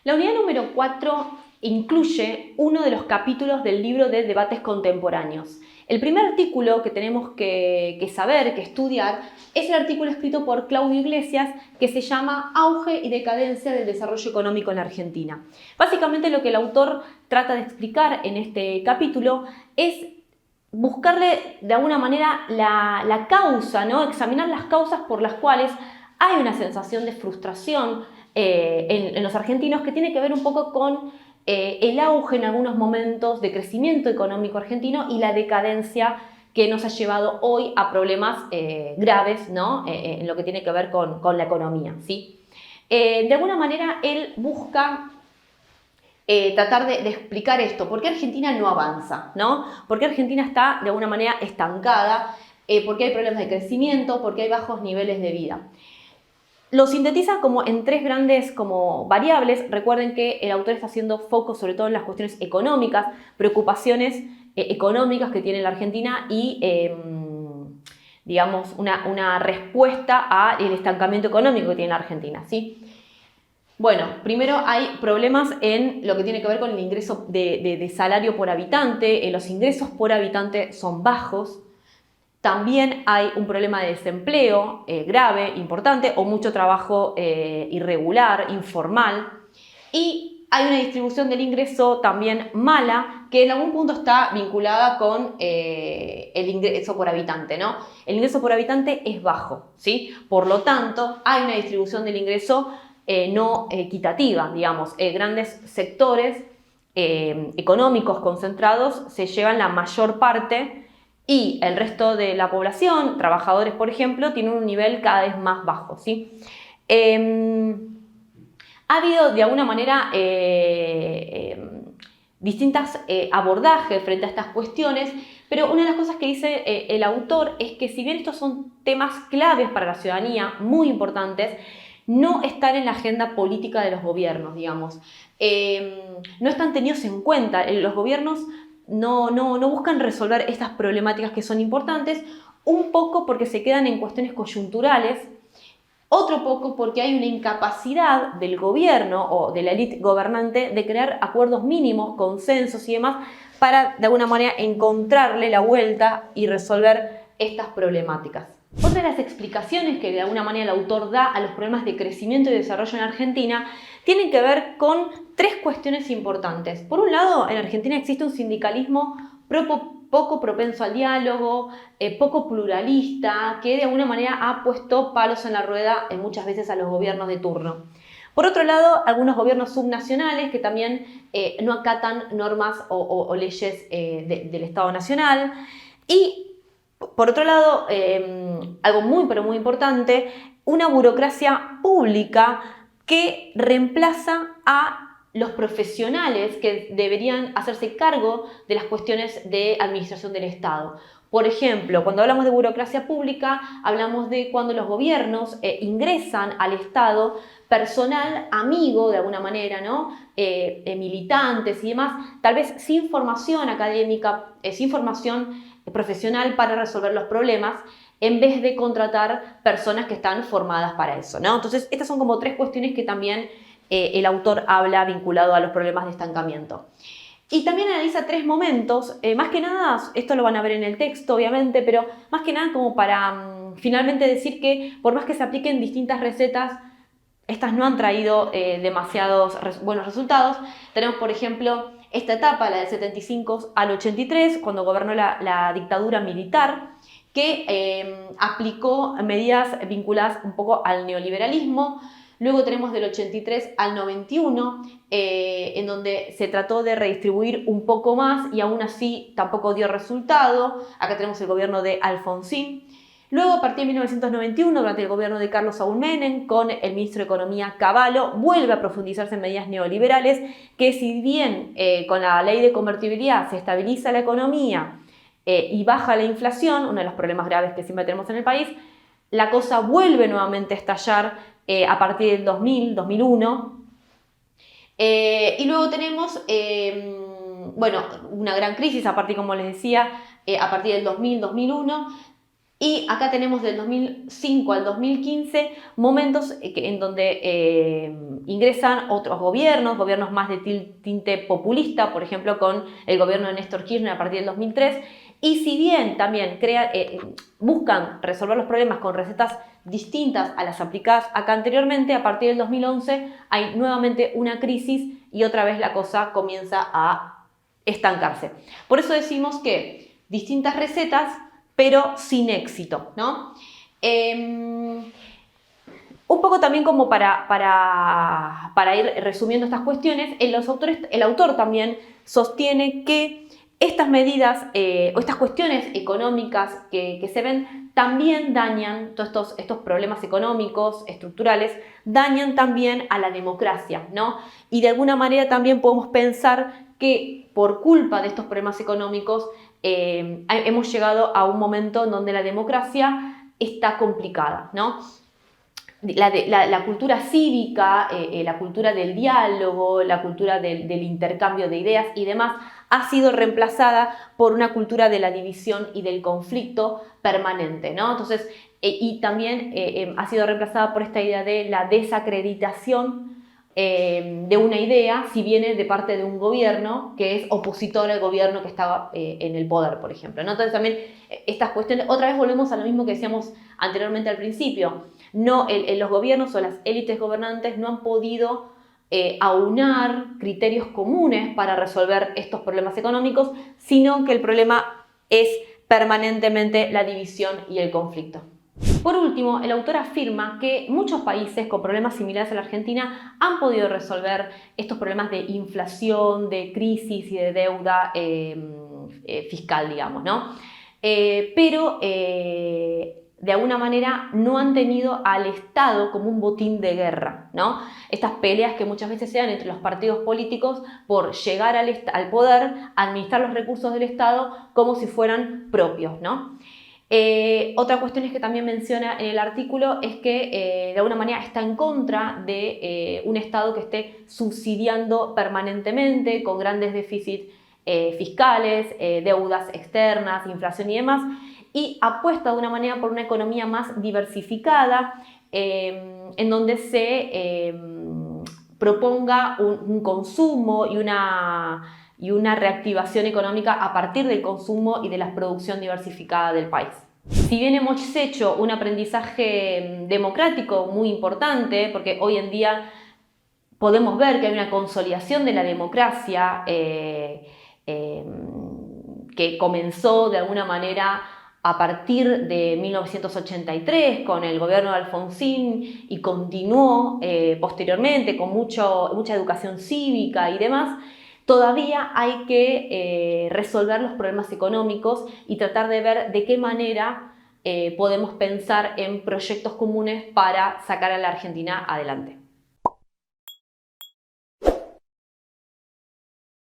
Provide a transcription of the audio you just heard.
La unidad número 4 incluye uno de los capítulos del libro de debates contemporáneos. El primer artículo que tenemos que saber, que estudiar, es el artículo escrito por Claudio Iglesias que se llama Auge y decadencia del desarrollo económico en la Argentina. Básicamente lo que el autor trata de explicar en este capítulo es buscarle de alguna manera la causa, ¿no? Examinar las causas por las cuales hay una sensación de frustración en los argentinos que tiene que ver un poco con el auge en algunos momentos de crecimiento económico argentino y la decadencia que nos ha llevado hoy a problemas graves, ¿no? En lo que tiene que ver con la economía, ¿sí? De alguna manera él busca tratar de explicar esto, por qué Argentina no avanza, ¿no? Por qué Argentina está de alguna manera estancada, por qué hay problemas de crecimiento, por qué hay bajos niveles de vida. Lo sintetiza como en tres grandes como variables. Recuerden que el autor está haciendo foco sobre todo en las cuestiones económicas, preocupaciones económicas que tiene la Argentina y digamos una respuesta al estancamiento económico que tiene la Argentina, ¿sí? Bueno, primero hay problemas en lo que tiene que ver con el ingreso de salario por habitante. Los ingresos por habitante son bajos. También hay un problema de desempleo grave, importante, o mucho trabajo irregular, informal. Y hay una distribución del ingreso también mala, que en algún punto está vinculada con el ingreso por habitante, ¿no? El ingreso por habitante es bajo, ¿sí? Por lo tanto, hay una distribución del ingreso no equitativa, digamos. Grandes sectores económicos concentrados se llevan la mayor parte y el resto de la población, trabajadores por ejemplo, tienen un nivel cada vez más bajo, ¿sí? Ha habido de alguna manera distintos abordajes frente a estas cuestiones, pero una de las cosas que dice el autor es que si bien estos son temas claves para la ciudadanía, muy importantes, no están en la agenda política de los gobiernos, digamos. No están tenidos en cuenta. Los gobiernos no buscan resolver estas problemáticas que son importantes, un poco porque se quedan en cuestiones coyunturales, otro poco porque hay una incapacidad del gobierno o de la élite gobernante de crear acuerdos mínimos, consensos y demás para de alguna manera encontrarle la vuelta y resolver estas problemáticas. Otra de las explicaciones que de alguna manera el autor da a los problemas de crecimiento y desarrollo en Argentina tienen que ver con tres cuestiones importantes. Por un lado, en Argentina existe un sindicalismo poco propenso al diálogo, poco pluralista, que de alguna manera ha puesto palos en la rueda muchas veces a los gobiernos de turno. Por otro lado, algunos gobiernos subnacionales que también no acatan normas o leyes del Estado Nacional. Y por otro lado, algo muy pero muy importante, una burocracia pública que reemplaza a los profesionales que deberían hacerse cargo de las cuestiones de administración del Estado. Por ejemplo, cuando hablamos de burocracia pública, hablamos de cuando los gobiernos ingresan al Estado personal amigo de alguna manera, ¿no? Militantes y demás, tal vez sin formación académica, sin formación profesional para resolver los problemas, en vez de contratar personas que están formadas para eso, ¿no? Entonces, estas son como tres cuestiones que también el autor habla vinculado a los problemas de estancamiento. Y también analiza tres momentos, más que nada, esto lo van a ver en el texto obviamente, pero más que nada como para finalmente decir que por más que se apliquen distintas recetas, estas no han traído demasiados buenos resultados. Tenemos, por ejemplo, esta etapa, la del 75 al 83, cuando gobernó la dictadura militar, que aplicó medidas vinculadas un poco al neoliberalismo. Luego tenemos del 83 al 91, en donde se trató de redistribuir un poco más y aún así tampoco dio resultado. Acá tenemos el gobierno de Alfonsín. Luego, a partir de 1991, durante el gobierno de Carlos Saúl Menem, con el ministro de Economía Cavallo, vuelve a profundizarse en medidas neoliberales que, si bien con la ley de convertibilidad se estabiliza la economía y baja la inflación, uno de los problemas graves que siempre tenemos en el país, la cosa vuelve nuevamente a estallar a partir del 2000, 2001. Y luego tenemos bueno, una gran crisis a partir, como les decía, a partir del 2000, 2001. Y acá tenemos del 2005 al 2015 momentos en donde ingresan otros gobiernos más de tinte populista, por ejemplo con el gobierno de Néstor Kirchner a partir del 2003, y si bien también buscan resolver los problemas con recetas distintas a las aplicadas acá anteriormente, a partir del 2011 hay nuevamente una crisis y otra vez la cosa comienza a estancarse. Por eso decimos que distintas recetas pero sin éxito, ¿no? Un poco también como para ir resumiendo estas cuestiones, el autor también sostiene que estas medidas o estas cuestiones económicas que se ven también dañan, todos estos problemas económicos, estructurales, dañan también a la democracia, ¿no? Y de alguna manera también podemos pensar que por culpa de estos problemas económicos hemos llegado a un momento en donde la democracia está complicada, ¿no? La cultura cívica, la cultura del diálogo, la cultura del intercambio de ideas y demás ha sido reemplazada por una cultura de la división y del conflicto permanente, ¿no? Entonces, y también ha sido reemplazada por esta idea de la desacreditación de una idea si viene de parte de un gobierno que es opositor al gobierno que estaba en el poder, por ejemplo, ¿no? Entonces también estas cuestiones, otra vez volvemos a lo mismo que decíamos anteriormente al principio, los gobiernos o las élites gobernantes no han podido aunar criterios comunes para resolver estos problemas económicos, sino que el problema es permanentemente la división y el conflicto. Por último, el autor afirma que muchos países con problemas similares a la Argentina han podido resolver estos problemas de inflación, de crisis y de deuda fiscal, digamos, ¿no? Pero de alguna manera no han tenido al Estado como un botín de guerra, ¿no? Estas peleas que muchas veces se dan entre los partidos políticos por llegar al poder, administrar los recursos del Estado como si fueran propios, ¿no? Otra cuestión es que también menciona en el artículo es que de alguna manera está en contra de un Estado que esté subsidiando permanentemente con grandes déficits fiscales, deudas externas, inflación y demás, y apuesta de una manera por una economía más diversificada en donde se proponga un consumo y una reactivación económica a partir del consumo y de la producción diversificada del país. Si bien hemos hecho un aprendizaje democrático muy importante, porque hoy en día podemos ver que hay una consolidación de la democracia que comenzó de alguna manera a partir de 1983 con el gobierno de Alfonsín y continuó posteriormente con mucha educación cívica y demás, todavía hay que resolver los problemas económicos y tratar de ver de qué manera podemos pensar en proyectos comunes para sacar a la Argentina adelante.